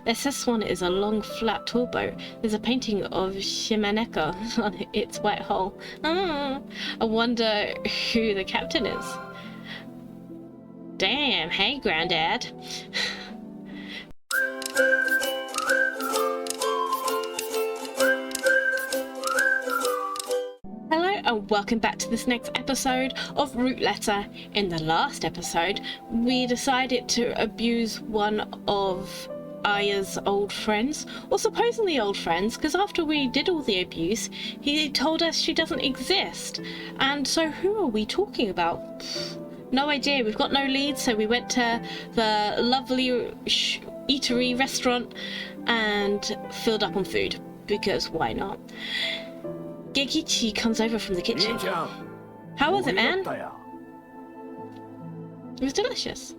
The SS one is a long, flat tour boat. There's a painting of ℂ𝒫𝓁𝑒𝒶𝓈𝑒 on its white hull. I wonder who the captain is. Damn, hey, Granddad. Hello and welcome back to this next episode of ℏ𝕗𝓚. In the last episode, we decided to abuse one of Aya's old friends, or supposedly old friends, because after we did all the abuse, he told us she doesn't exist. And so who are we talking about? No idea. We've got no leads, so we went to the lovely eatery restaurant and filled up on food, because why not? ℏ𝕗𝓚 comes over from the kitchen. How was it, man? It was delicious.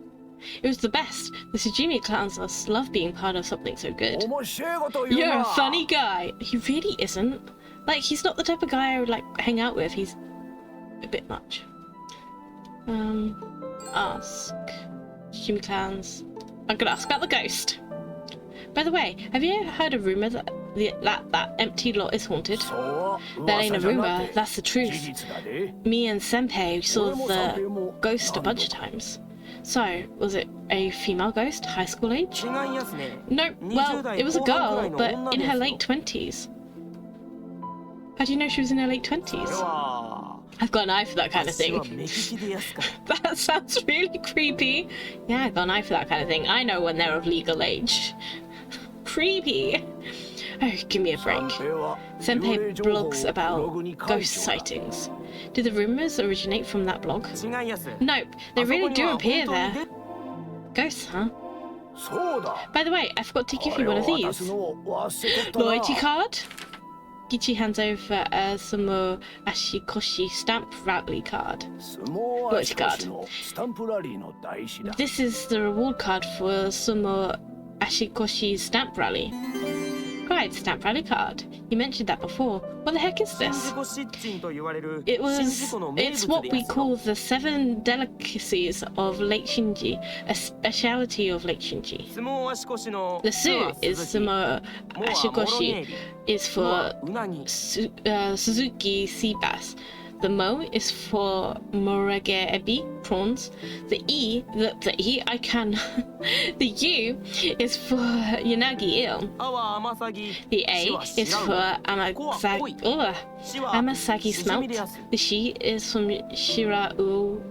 It was the best. The Å𝓁𝑒𝒶𝓈𝑒 clowns love being part of something so good. You're a funny guy. He really isn't. Like, he's not the type of guy I would, like, hang out with. He's a bit much. Ask Å𝓁𝑒𝒶𝓈𝑒 clowns. I'm gonna ask about the ghost. By the way, have you ever heard a rumor that that empty lot is haunted? That ain't a rumor, that's the truth. Me and Senpai saw the ghost a bunch of times. So, was it a female ghost, high school age? Nope, well, it was a girl, but in her late 20s. How do you know she was in her late 20s? I've got an eye for that kind of thing. That sounds really creepy. Yeah, I've got an eye for that kind of thing. I know when they're of legal age. Creepy. Oh, give me a break. Senpai blogs about ghost sightings. Did the rumors originate from that blog? Nope, they really do appear there. Ghosts, huh? By the way, I forgot to give you one of these. Loyalty card? ℏ𝕗𝓚 hands over a Å𝓂𝓚𝑒𝒶𝓈𝑒 stamp rally card. Loyalty card. This is the reward card for Å𝓂𝓚𝑒𝒶𝓈𝑒 stamp rally. Right, stamp rally card. You mentioned that before. What the heck is this? It's what we call the 7 delicacies of ℏ𝕗𝓚𝑒, a speciality of ℏ𝕗𝓚𝑒. The Ⅎ is Å𝓂𝓚𝑒𝒶𝓈𝑒 is for Suzuki sea bass. The mo is for ℂ𝕗𝓚𝑒𝒃 ebi, prawns. The u is for yanagi eel. The a is for amasagi smelt. The shi is from Å𝓚𝓚𝑒𝒃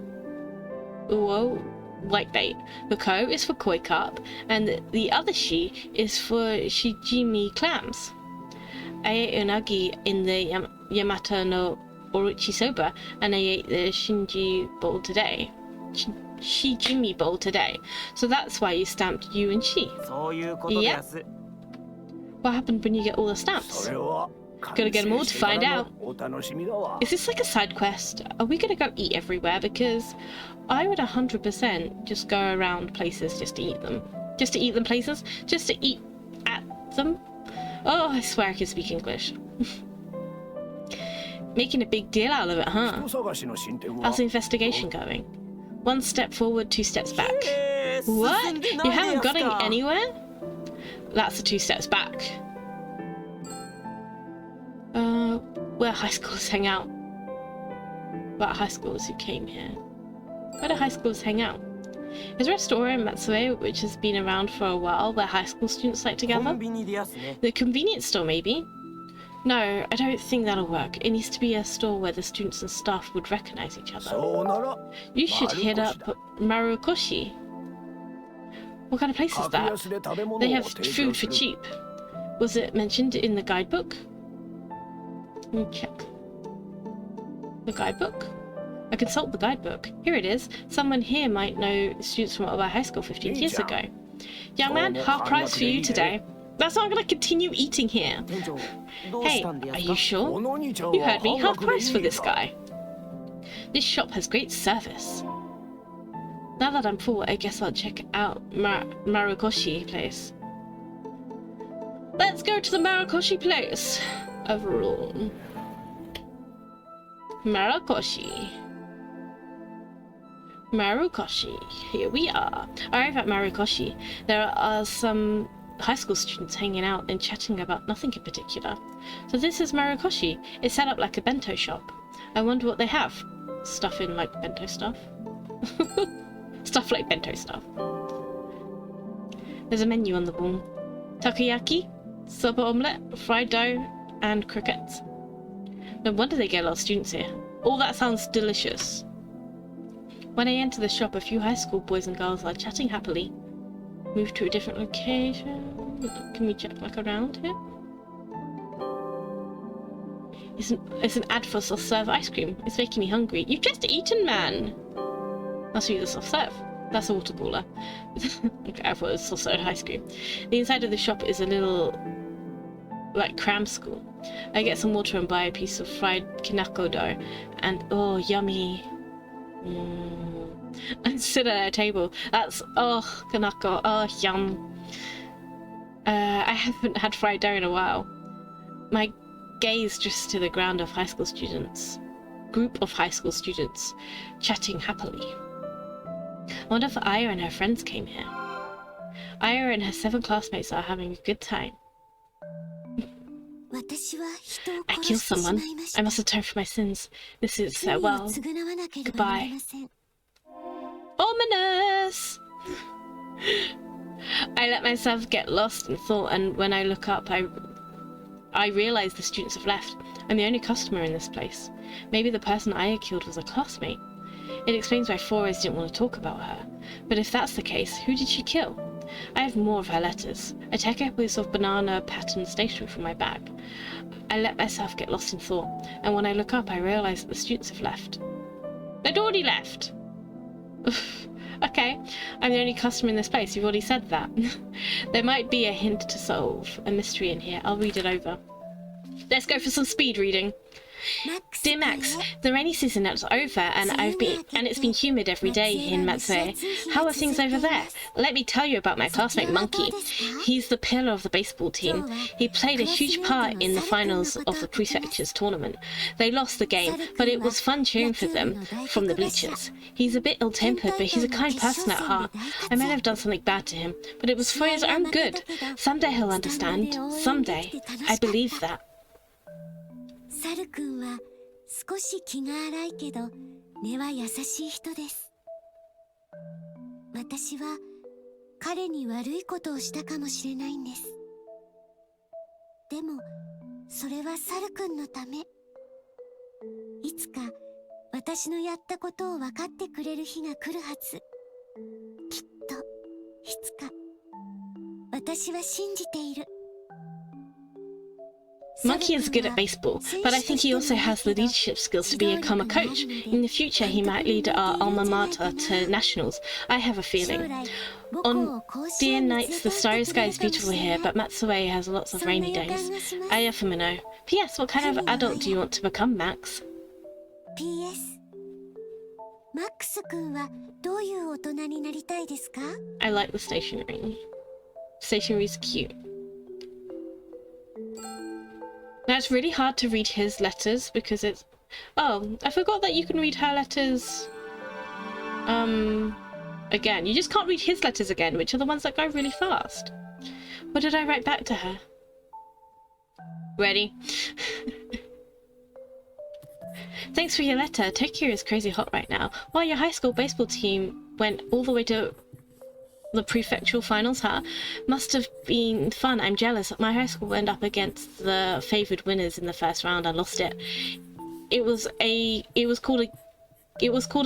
whitebait. The ko is for koi carp, and the other shi is for Å𝓁𝑒𝒶𝓈𝑒 clams. I ate unagi in the Yamato no Orochi soba, and I ate the Å𝓁𝑒𝒶𝓈𝑒 bowl today. So that's why you stamped you and she. Yeah. What happened when you get all the stamps? Gotta get them all to find out. Is this like a side quest? Are we gonna go eat everywhere? Because I would 100% just go around places just to eat them. Just to eat them places? Just to eat at them? Oh, I swear I can speak English. Making a big deal out of it, huh? How's the investigation going? 1 step forward, 2 steps back. What? You haven't gotten anywhere? That's the 2 steps back. Where high schoolers hang out. About high schoolers who came here. Where do high schoolers hang out? Is there a store in ℏ𝕗𝓚 which has been around for a while where high school students like to gather? The convenience store, maybe? No, I don't think that'll work. It needs to be a store where the students and staff would recognize each other. You should hit up ℵ𝑚arukoshi. What kind of place is that? They have food for cheap. Was it mentioned in the guidebook? Let me check. The guidebook? I consult the guidebook. Here it is. Someone here might know students from our high school 15 years ago. Young man, half price for you today. That's why I'm gonna continue eating here. Hey, are you sure? You heard me, half price for this guy. This shop has great service. Now that I'm full, I guess I'll check out ℵ𝑚arukoshi place. Let's go to the ℵ𝑚arukoshi place. Overall. Marukoshi. Here we are. Arrive at Marukoshi. There are some high school students hanging out and chatting about nothing in particular. So this is Marikoshi. It's set up like a bento shop. I wonder what they have. Stuff in like bento stuff. Stuff like bento stuff. There's a menu on the wall. Takoyaki, soba omelette, fried dough, and croquettes. No wonder they get a lot of students here. All that sounds delicious. When I enter the shop, a few high school boys and girls are chatting happily. Move to a different location. Can we check like around here? It's an ad for self-serve ice cream. It's making me hungry. You've just eaten, man! Must be the self-serve. That's a water cooler. Okay, I thought it was self-serve ice cream. The inside of the shop is a little, like, cram school. I get some water and buy a piece of fried kinako dough. And, oh, yummy. I sit at a table. That's, oh, kanako. Oh, yum. I haven't had fried dough in a while. My gaze drifts to the ground of high school students. Group of high school students chatting happily. I wonder if Aya and her friends came here. Aya and her 7 classmates are having a good time. I killed someone. I must atone for my sins. This is farewell. Goodbye. Ominous! I let myself get lost in thought, and when I look up, I realize the students have left. I'm the only customer in this place. Maybe the person Aya killed was a classmate. It explains why 4 Eyes didn't want to talk about her. But if that's the case, who did she kill? I have more of her letters. I take a piece of banana pattern stationery from my bag. I let myself get lost in thought, and when I look up, I realize that the students have left. They'd already left! Okay, I'm the only customer in this place. You've already said that. There might be a hint to solve, a mystery in here. I'll read it over. Let's go for some speed reading. Dear Max, the rainy season is over and it's been humid every day in ℏ𝕗𝑒. How are things over there? Let me tell you about my classmate Monkey. He's the pillar of the baseball team. He played a huge part in the finals of the prefecture's tournament. They lost the game, but it was fun cheering for them from the bleachers. He's a bit ill-tempered, but he's a kind person at heart. I might have done something bad to him, but it was for his own good. Someday he'll understand. Someday. I believe that. サル君は少し気が荒いけど根は優しい人です。私は彼に悪いことをしたかもしれないんです。でもそれはサル君のため。いつか私のやったことを分かってくれる日が来るはず。きっといつか。私は信じている。 Monkey is good at baseball, but I think he also has the leadership skills to become a coach. In the future, he might lead our alma mater to nationals. I have a feeling. On dear nights, the starry sky is beautiful here, but ℏ𝕗𝑒 has lots of rainy days. Ayafumino. P.S. What kind of adult do you want to become, Max? P.S. Max 君はどういう大人になりたいですか? I like the stationery. Stationery's cute. Now it's really hard to read his letters because it's... Oh, I forgot that you can read her letters... again. You just can't read his letters again, which are the ones that go really fast. What did I write back to her? Ready? Thanks for your letter. Tokyo is crazy hot right now. While your high school baseball team went all the way to the prefectural finals, huh? Must have been fun. I'm jealous. My high school went up against the favoured winners in the first round and lost it. It was called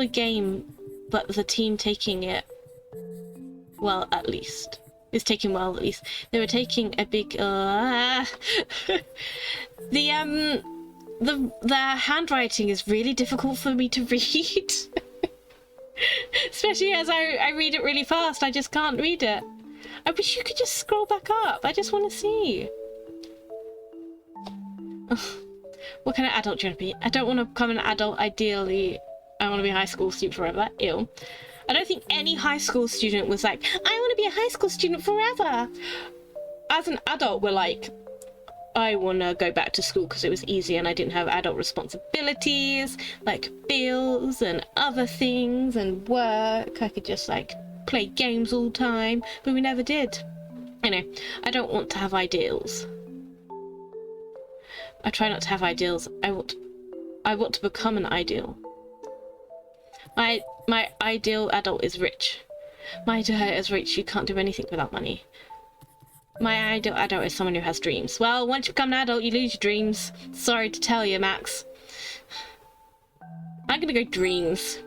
a game, but the team taking it well at least. Is taking well at least. They were taking a big the handwriting is really difficult for me to read. Especially as I read it really fast, I just can't read it. I wish you could just scroll back up. I just want to see. What kind of adult do you want to be? I don't want to become an adult, ideally. I want to be a high school student forever. Ew. I don't think any high school student was like, I want to be a high school student forever. As an adult, we're like, I want to go back to school because it was easy and I didn't have adult responsibilities, like bills and other things and work. I could just like play games all the time, but we never did. You know, I don't want to have ideals. I try not to have ideals. I want to become an ideal. My ideal adult is rich. My ideal adult is rich. You can't do anything without money. My ideal adult is someone who has dreams. Well, once you become an adult, you lose your dreams. Sorry to tell you, Max. I'm gonna go dreams.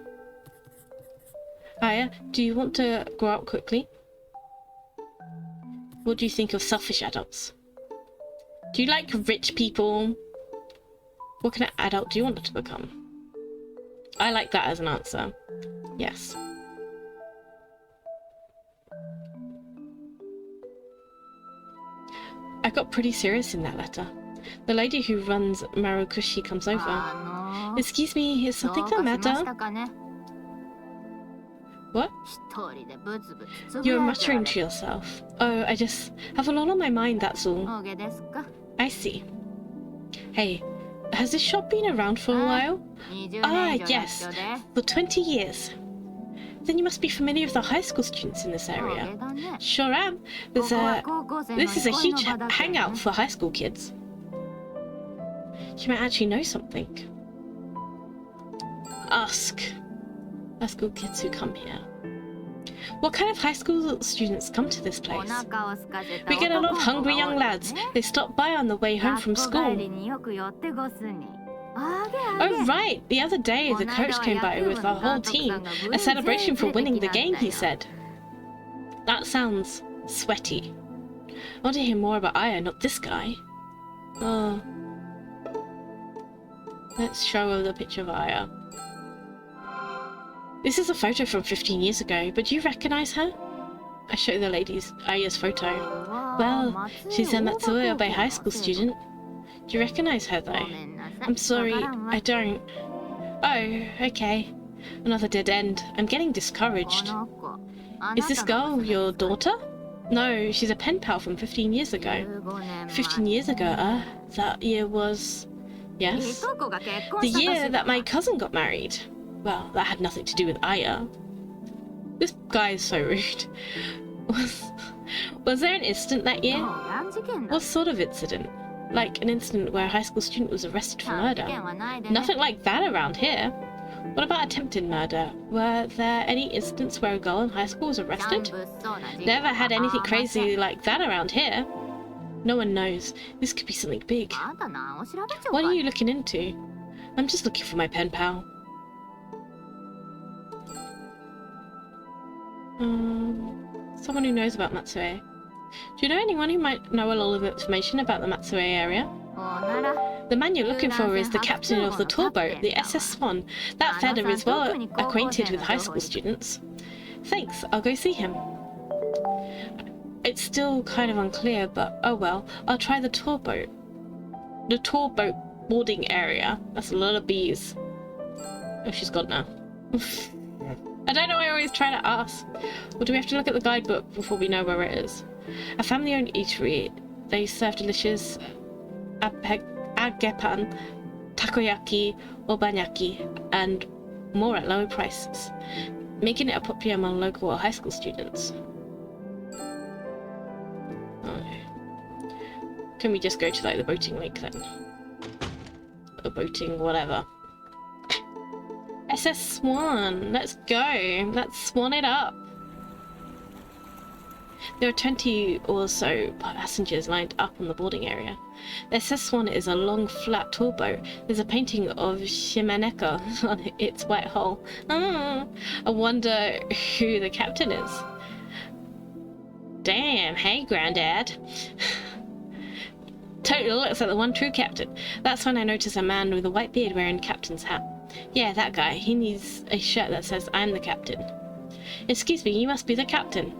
Aya, do you want to grow up quickly? What do you think of selfish adults? Do you like rich people? What kind of adult do you want to become? I like that as an answer. Yes. I got pretty serious in that letter. The lady who runs Marukushi comes over. Excuse me, is something the matter? What? You're muttering to yourself. Oh, I just have a lot on my mind, that's all. I see. Hey, has this shop been around for a while? Ah, yes, for 20 years. Then you must be familiar with the high school students in this area. Sure am. This is a huge hangout for high school kids. You might actually know something. Ask high school kids who come here. What kind of high school students come to this place? We get a lot of hungry young lads. They stop by on the way home from school. Oh right, the other day the coach came by with the whole team. A celebration for winning the game, he said. That sounds sweaty. I want to hear more about Aya, not this guy. Oh. Let's show her the picture of Aya. This is a photo from 15 years ago, but do you recognize her? I show the ladies Aya's photo. Well, she's a ℏ𝕗𝑒 high school student. Do you recognize her though? I'm sorry, I don't. Oh, okay. Another dead end. I'm getting discouraged. Is this girl your daughter? No, she's a pen pal from 15 years ago. 15 years ago, that year was... Yes? The year that my cousin got married. Well, that had nothing to do with Aya. This guy is so rude. Was there an incident that year? What sort of incident? Like an incident where a high school student was arrested for murder? Nothing like that around here. What about attempted murder? Were there any incidents where a girl in high school was arrested? Never had anything crazy like that around here. No one knows. This could be something big. What are you looking into? I'm just looking for my pen pal. Someone who knows about 𝒫𝓂𝓄𝑒. Do you know anyone who might know a lot of information about the Å𝓫𝑒 area? The man you're looking for is the captain of the tour boat, the SS Swan. That fella is well acquainted with high school students. Thanks, I'll go see him. It's still kind of unclear, but oh well, I'll try the tour boat. The tour boat boarding area. That's a lot of bees. Oh, she's gone now. I don't know, I always try to ask. Or do we have to look at the guidebook before we know where it is? A family-owned eatery. They serve delicious ℚ𝑗𝑒pan, takoyaki, obanyaki, and more at lower prices, making it popular among local or high school students. Okay. Can we just go to like the boating lake then? Or boating, whatever. SS Swan, let's go. Let's swan it up. There are 20 or so passengers lined up on the boarding area. The SS Swan is a long, flat tour boat. There's a painting of ℏ𝑗𝑒 on its white hull. I wonder who the captain is. Damn, hey Grandad. Totally looks like the one true captain. That's when I notice a man with a white beard wearing captain's hat. Yeah, that guy. He needs a shirt that says, I'm the captain. Excuse me, you must be the captain.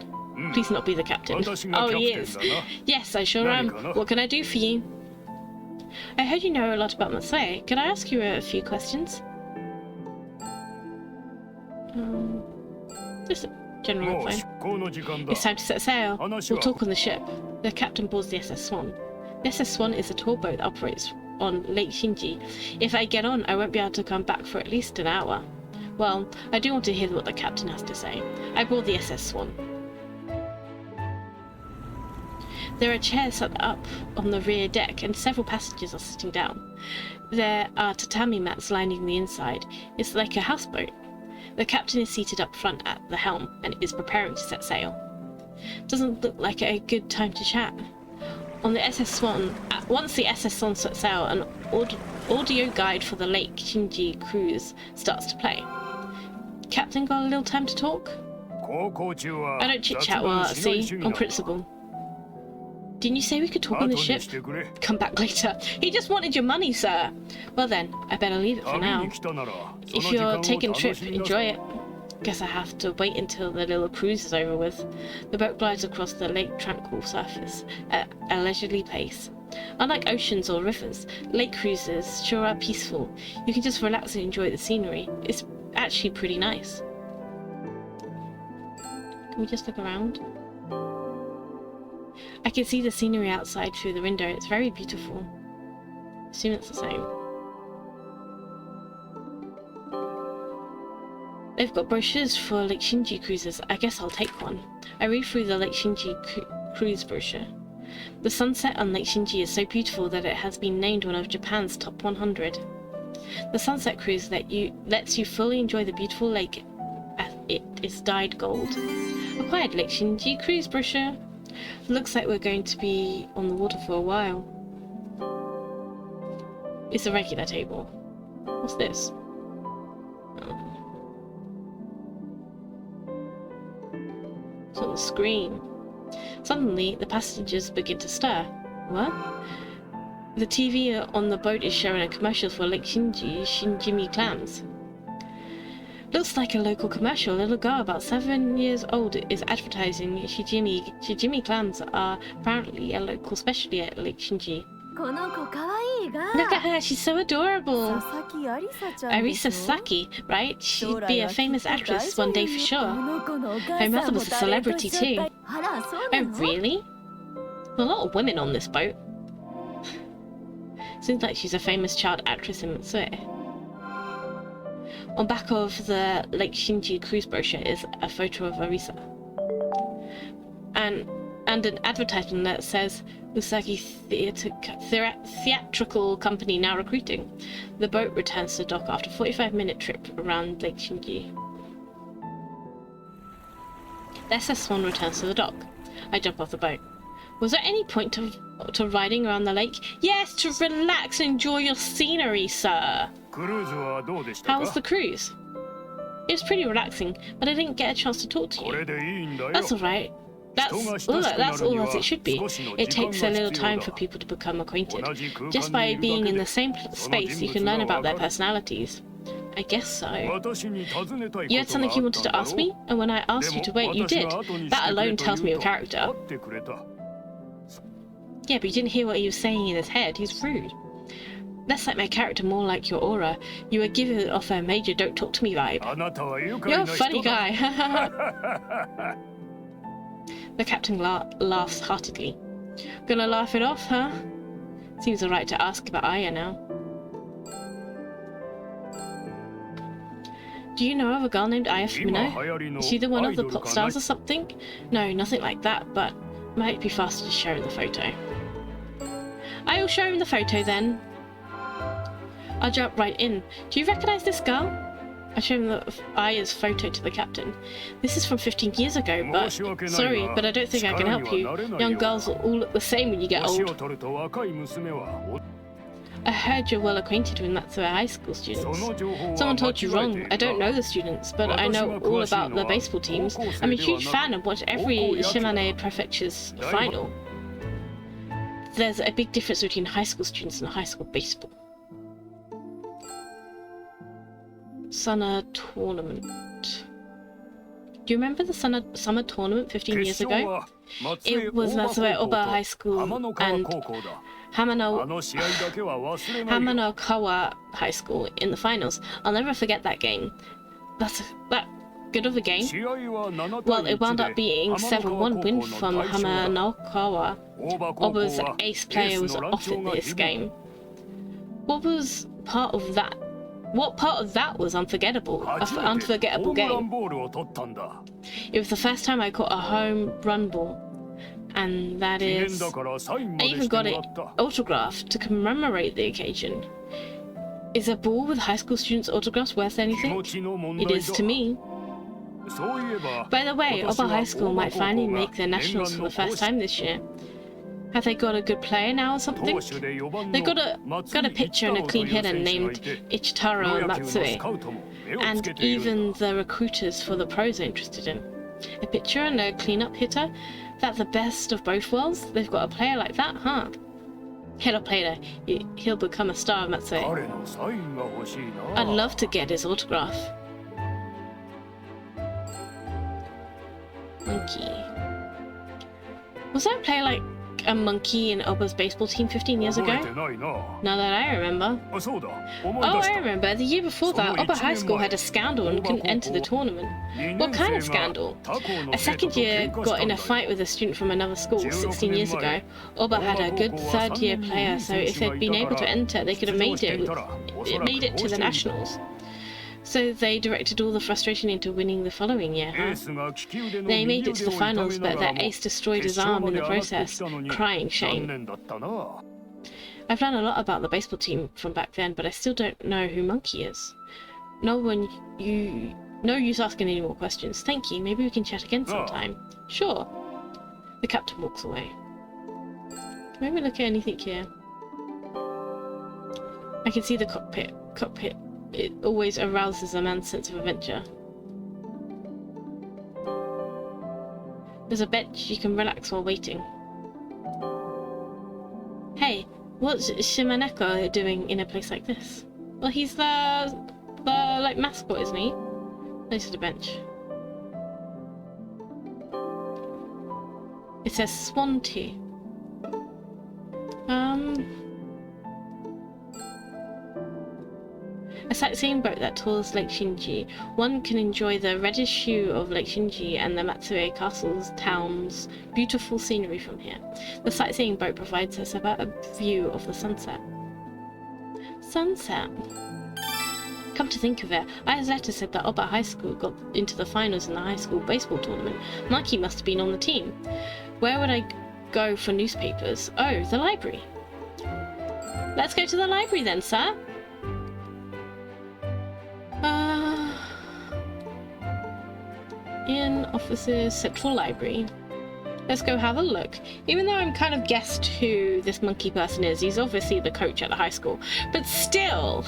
Please not be the captain. Oh, he is. Yes, I sure am. What can I do for you? I heard you know a lot about ℏ𝓫𝑒. Could I ask you a few questions? Just a general info. It's time to set sail. We'll talk on the ship. The captain boards the SS Swan. The SS Swan is a tour boat that operates on Lake Shinji. If I get on, I won't be able to come back for at least an hour. Well, I do want to hear what the captain has to say. I board the SS Swan. There are chairs set up on the rear deck and several passengers are sitting down. There are tatami mats lining the inside. It's like a houseboat. The captain is seated up front at the helm and is preparing to set sail. Doesn't look like a good time to chat. On the SS Swan, once the SS Swan sets sail, an audio guide for the ℏ𝕂𝓐𝑒 cruise starts to play. Captain got a little time to talk? I don't chit-chat while at sea, on principle. Didn't you say we could talk on the ship? Come back later. He just wanted your money, sir. Well then, I better leave it for now. If you're taking a trip, enjoy it. Guess I have to wait until the little cruise is over with. The boat glides across the lake tranquil surface at a leisurely pace. Unlike oceans or rivers, lake cruises sure are peaceful. You can just relax and enjoy the scenery. It's actually pretty nice. Can we just look around? I can see the scenery outside through the window. It's very beautiful. I assume it's the same. They've got brochures for ℏ𝕂𝓐𝓐𝑒 cruises. I guess I'll take one. I read through the ℏ𝕂𝓐𝓐𝑒 cruise brochure. The sunset on ℏ𝕂𝓐𝓐𝑒 is so beautiful that it has been named one of Japan's top 100. The sunset cruise lets you fully enjoy the beautiful lake as it is dyed gold. Acquired ℏ𝕂𝓐𝓐𝑒 cruise brochure. Looks like we're going to be on the water for a while. It's a regular table. What's this? It's on the screen. Suddenly, the passengers begin to stir. What? The TV on the boat is showing a commercial for ℏ𝕂𝓐𝓐𝑒 Shinjimi clams. Looks like a local commercial. A little girl about 7 years old is advertising Shinjimi clams are apparently a local specialty at ℏ𝕂𝓐𝓐𝑒. Look at her, she's so adorable. Arisa Saki, right? She'd be a famous actress one day for sure. Her mother was a celebrity too. Oh really? A lot of women on this boat. Seems like she's a famous child actress in ℏ𝕂𝓐𝓒e. On back of the ℏ𝕂𝓐𝓐𝑒 cruise brochure is a photo of Arisa. And an advertisement that says Usagi Theatrical Company now recruiting. The boat returns to dock after a 45-minute trip around ℏ𝕂𝓐𝓐𝑒. The SS Swan returns to the dock. I jump off the boat. Was there any point to riding around the lake? Yes, to relax and enjoy your scenery, sir. How was the cruise? It was pretty relaxing, but I didn't get a chance to talk to you. That's alright. That's all as it should be. It takes a little time for people to become acquainted. Just by being in the same space, you can learn about their personalities. I guess so. You had something you wanted to ask me, and when I asked you to wait, you did. That alone tells me your character. Yeah, but you didn't hear what he was saying in his head. He's rude. Less like my character, more like your aura. You were giving off a major don't talk to me vibe. You're a funny guy. The captain laughs heartedly. Gonna laugh it off, huh? Seems alright to ask about Aya now. Do you know of a girl named Aya Fumino? Is she the one of the pop stars or something? No, nothing like that, but might be faster to show him the photo. I will show him the photo then. I'll jump right in. Do you recognise this girl? I show him Aya's photo to the captain. This is from 15 years ago, but sorry, but I don't think I can help you. Young girls all look the same when you get old. I heard you're well acquainted with ℏ𝕂𝓐𝓒𝑒 high school students. Someone told you wrong. I don't know the students, but I know all about the baseball teams. I'm a huge fan and watch every ℏ𝕁𝑒 Prefecture's final. There's a big difference between high school students and high school baseball. Summer tournament. Do you remember the summer tournament 15 years ago? It was ℏ𝕁𝑒 High School and ℏ𝕁𝑒 High School in the finals. I'll never forget that game. That good of a game? Well, it wound up being 7-1 win from ℏ𝕁𝑒. Oba's ace player was off in this game. What part of that was unforgettable? An unforgettable game. It was the first time I caught a home run ball. And that is... I even got it autographed to commemorate the occasion. Is a ball with high school students' autographs worth anything? It is to me. By the way, ℂ𝕙𝕖𝕔𝕜 High School might finally make their nationals for the first time this year. Have they got a good player now or something? They got a pitcher and a clean hitter named ℏ𝕗𝑒 and even the recruiters for the pros are interested in. A pitcher and a clean-up hitter? That's the best of both worlds? They've got a player like that, huh? ℏ𝕗𝓂𝓂𝓒e, he'll become a star of 𝒫𝓁𝑒𝒶𝓈𝑒. I'd love to get his autograph. Monkey. Was there a player like a monkey in ℂ𝕙𝕖's baseball team 15 years ago? Now that I remember. Oh, I remember. The year before that, ℂ𝕙 High School had a scandal and couldn't enter the tournament. What kind of scandal? A second year got in a fight with a student from another school 16 years ago. ℂ𝕙 had a good third year player, so if they'd been able to enter, they could have made it to the nationals. So they directed all the frustration into winning the following year, huh? They made it to the finals, but their ace destroyed his arm in the process. Crying shame. I've learned a lot about the baseball team from back then, but I still don't know who Monkey is. No use asking any more questions. Thank you. Maybe we can chat again sometime. Sure. The captain walks away. Can we look at anything here? I can see the cockpit. It always arouses a man's sense of adventure. There's a bench you can relax while waiting. Hey, what's Å𝕗𝓂𝓒𝑒 doing in a place like this? Well, he's the like mascot, isn't he? This is the bench. It says Å𝕗𝓂𝓂𝓒𝑒. A sightseeing boat that tours Lake Shinji. One can enjoy the reddish hue of Lake Shinji and the Matsue Castle's town's beautiful scenery from here. The sightseeing boat provides us about a view of the sunset. Sunset? Come to think of it, Aya's letter said that ℂ𝕙 High School got into the finals in the high school baseball tournament. Monkey must have been on the team. Where would I go for newspapers? Oh, the library. Let's go to the library then, sir. In offices, central library. Let's go have a look. Even though I'm kind of guessed who this monkey person is, he's obviously the coach at the high school. But still,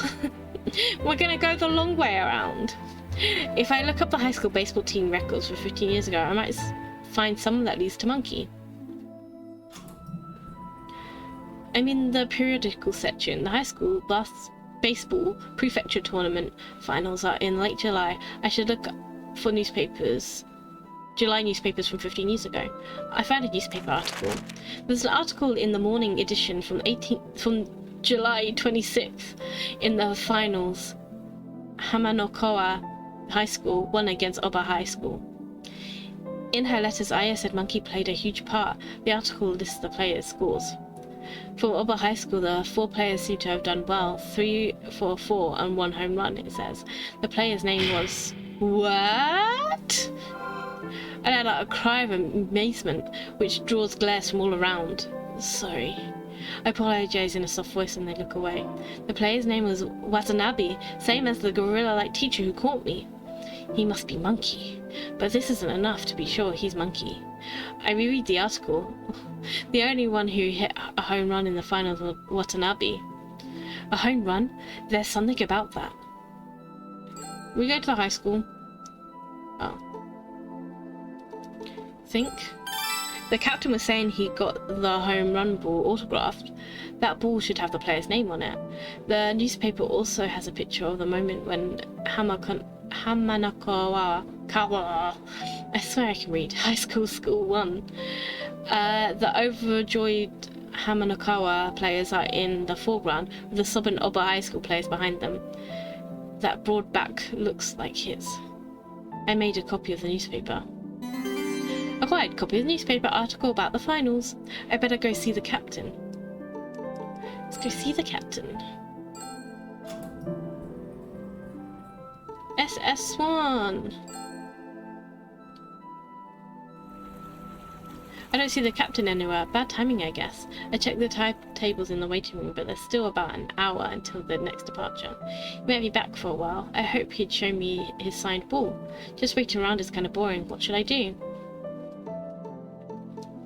we're gonna go the long way around. If I look up the high school baseball team records for 15 years ago, I might find someone that leads to Monkey. I'm in the periodical section. The high school baseball prefecture tournament finals are in late July. I should look for newspapers, July newspapers from 15 years ago. I found a newspaper article. There's an article in the morning edition from July 26th in the finals. ℏ𝕗𝓂𝓒𝑒 High School won against ℂ𝕙 High School. In her letters, Aya said Monkey played a huge part. The article lists the players' scores. For ℂ𝕙 High School, the 4 players seem to have done well. 3 for 4 and 1 home run, it says. The player's name was... What? I let out a cry of amazement, which draws glares from all around. Sorry. I apologize in a soft voice and they look away. The player's name was Watanabe, same as the gorilla-like teacher who caught me. He must be Monkey. But this isn't enough to be sure he's Monkey. I reread the article. The only one who hit a home run in the finals was Watanabe. A home run? There's something about that. We go to the high school. Oh. Think. The captain was saying he got the home run ball autographed. That ball should have the player's name on it. The newspaper also has a picture of the moment when ℏ𝕗𝓂𝓒𝑒, I swear I can read, High School won. The overjoyed ℏ𝕗𝓂𝓒𝑒 players are in the foreground, with the sobbing ℂ𝕙 High School players behind them. That broad back looks like his. I made a copy of the newspaper. Acquired copy of the newspaper article about the finals. I better go see the captain. Let's go see the captain. SS Swan. I don't see the captain anywhere. Bad timing, I guess. I checked the timetables in the waiting room, but there's still about an hour until the next departure. He might be back for a while. I hope he'd show me his signed ball. Just waiting around is kind of boring. What should I do?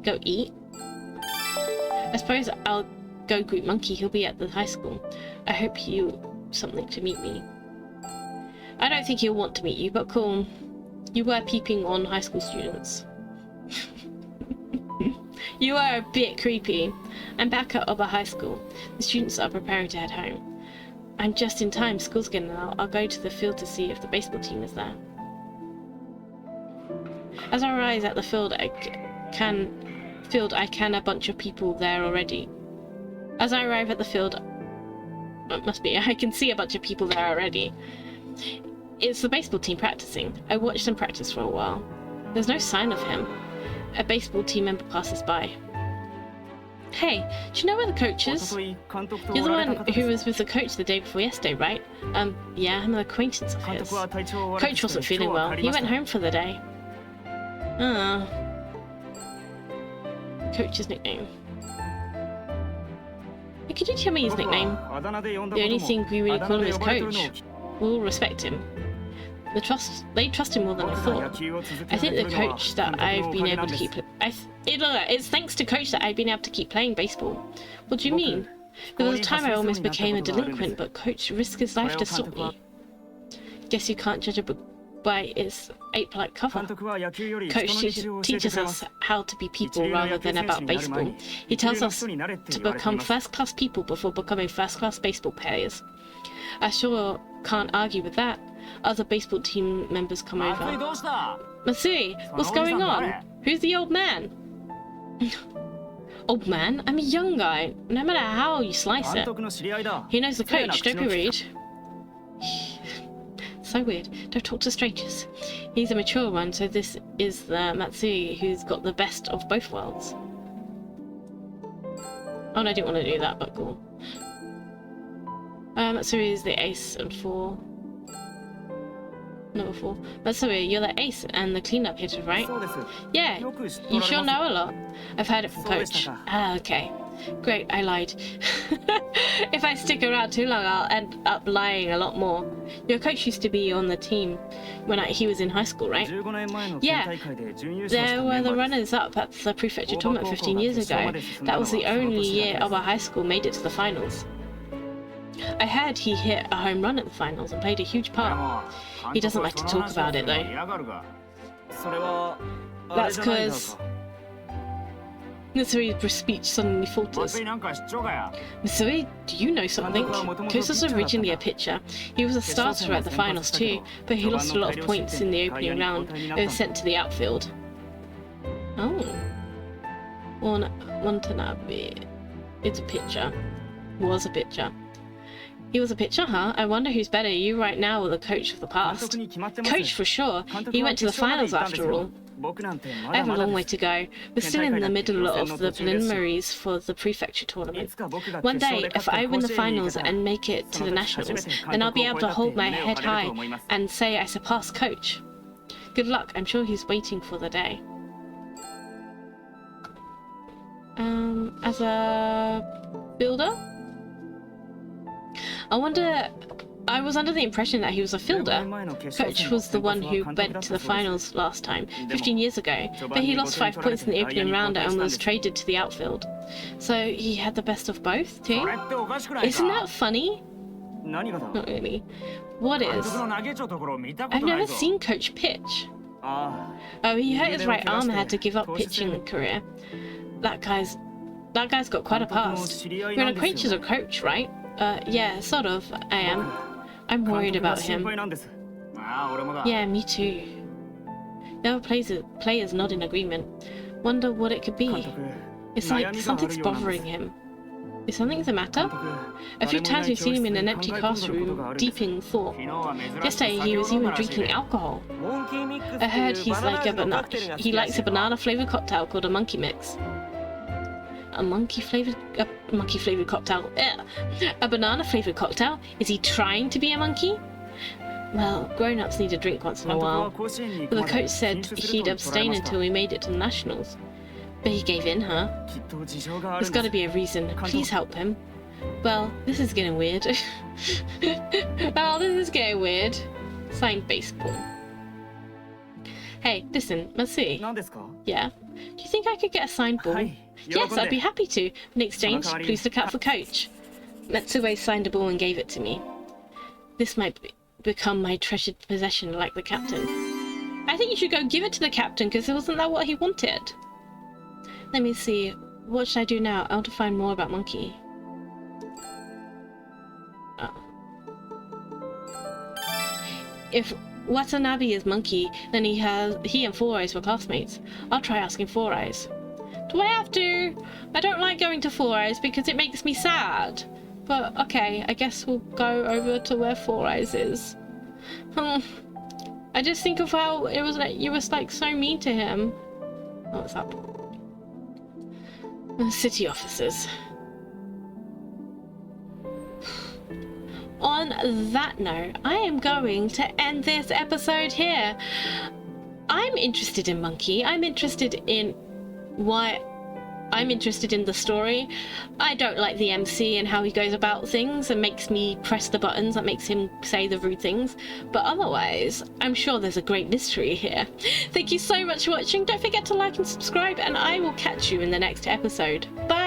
Go eat? I suppose I'll go greet Monkey. He'll be at the high school. I hope he'll something to meet me. I don't think he'll want to meet you, but cool. You were peeping on high school students. You are a bit creepy. I'm back at Oba High School. The students are preparing to head home. I'm just in time. School's getting out. I'll go to the field to see if the baseball team is there. As I arrive at the field, I can a bunch of people there already. As I arrive at the field, it must be, I can see a bunch of people there already. It's the baseball team practicing. I watched them practice for a while. There's no sign of him. A baseball team member passes by. Hey, do you know where the coach is? You're the one who was with the coach the day before yesterday, right? Yeah, I'm an acquaintance of his. Coach wasn't feeling well. He went home for the day. Coach's nickname. Hey, could you tell me his nickname? The only thing we really call him is Coach. We'll respect him. They trust him more than I thought. I think the coach that I've been able to keep... It's thanks to Coach that I've been able to keep playing baseball. What do you mean? There was a time I almost became a delinquent, but Coach risked his life to stop me. Guess you can't judge a book by its ℂ𝕗𝓗𝓄 cover. Coach teaches us how to be people rather than about baseball. He tells us to become first-class people before becoming first-class baseball players. I sure can't argue with that. Other baseball team members come over. Matsui, what's going on? Who's the old man? Old man? I'm a young guy. No matter how you slice it. He knows the coach, don't be rude. So weird. Don't talk to strangers. He's a mature one, so this is the Matsui who's got the best of both worlds. Oh no, I didn't want to do that, but cool. Matsui is the ace and 4. Number 4. Matsui, you're the ace and the cleanup hitter, right? Yeah, you sure know a lot. I've heard it from Coach. Ah, okay. Great, I lied. If I stick around too long, I'll end up lying a lot more. Your coach used to be on the team when he was in high school, right? Yeah, there were the runners-up at the prefecture tournament 15 years ago. That was the only year our high school made it to the finals. I heard he hit a home run at the finals and played a huge part. He doesn't like to talk about it though. That's because Mitsui's speech suddenly falters. Mitsui, do you know something? Coach was originally a pitcher. He was a starter at the finals too, but he lost a lot of points in the opening round and was sent to the outfield. Oh. Watanabe is a pitcher. Was a pitcher. He was a pitcher, huh? I wonder who's better, you right now or the coach of the past? Coach for sure. He went to the finals after all. I have a long way to go. We're still in the middle of the preliminaries for the prefecture tournament. One day, if I win the finals and make it to the nationals, then I'll be able to hold my head high and say I surpassed Coach. Good luck. I'm sure he's waiting for the day. As a builder? I was under the impression that he was a fielder. Coach was the one who went to the finals last time, 15 years ago, but he lost 5 points in the opening round and was traded to the outfield. So he had the best of both, too? Isn't that funny? Not really. What is? I've never seen Coach pitch. Oh, he hurt his right arm and had to give up pitching career. That guy's got quite a past. You're an acquaintance of Coach, right? Yeah, sort of. I am. I'm worried about him. Yeah, me too. The other players nod in agreement. Wonder what it could be. It's like something's bothering him. Is something the matter? A few times we've seen him in an empty classroom, deep in thought. Yesterday he was even drinking alcohol. I heard he likes a banana-flavored cocktail called a monkey mix. A monkey-flavored cocktail. A banana-flavored cocktail? Is he trying to be a monkey? Well, grown-ups need a drink once in a while. But the coach said he'd abstain until we made it to the nationals. But he gave in, huh? There's got to be a reason. Please help him. Well, this is getting weird. Well, this is getting weird. Signed baseball. Hey, listen, 𝒫𝓁𝑒. Yeah? Do you think I could get a signed ball? Yes, I'd be happy to. In exchange, please look out for Coach. 𝒫𝓁𝑒 signed a ball and gave it to me. This might become my treasured possession like the captain. I think you should go give it to the captain, because wasn't that what he wanted? Let me see. What should I do now? I want to find more about Monkey. Oh. If Watanabe is Monkey, then he and 4-Eyes were classmates. I'll try asking 4-Eyes. Do I have to? I don't like going to 4-Eyes because it makes me sad. But okay, I guess we'll go over to where 4-Eyes is. I just think of how it was like you was like so mean to him. Oh, what's up? City officers. On that note, I am going to end this episode here. I'm interested in Monkey. I'm interested in the story. I don't like the MC and how he goes about things and makes me press the buttons that makes him say the rude things. But otherwise, I'm sure there's a great mystery here. Thank you so much for watching. Don't forget to like and subscribe, and I will catch you in the next episode. Bye!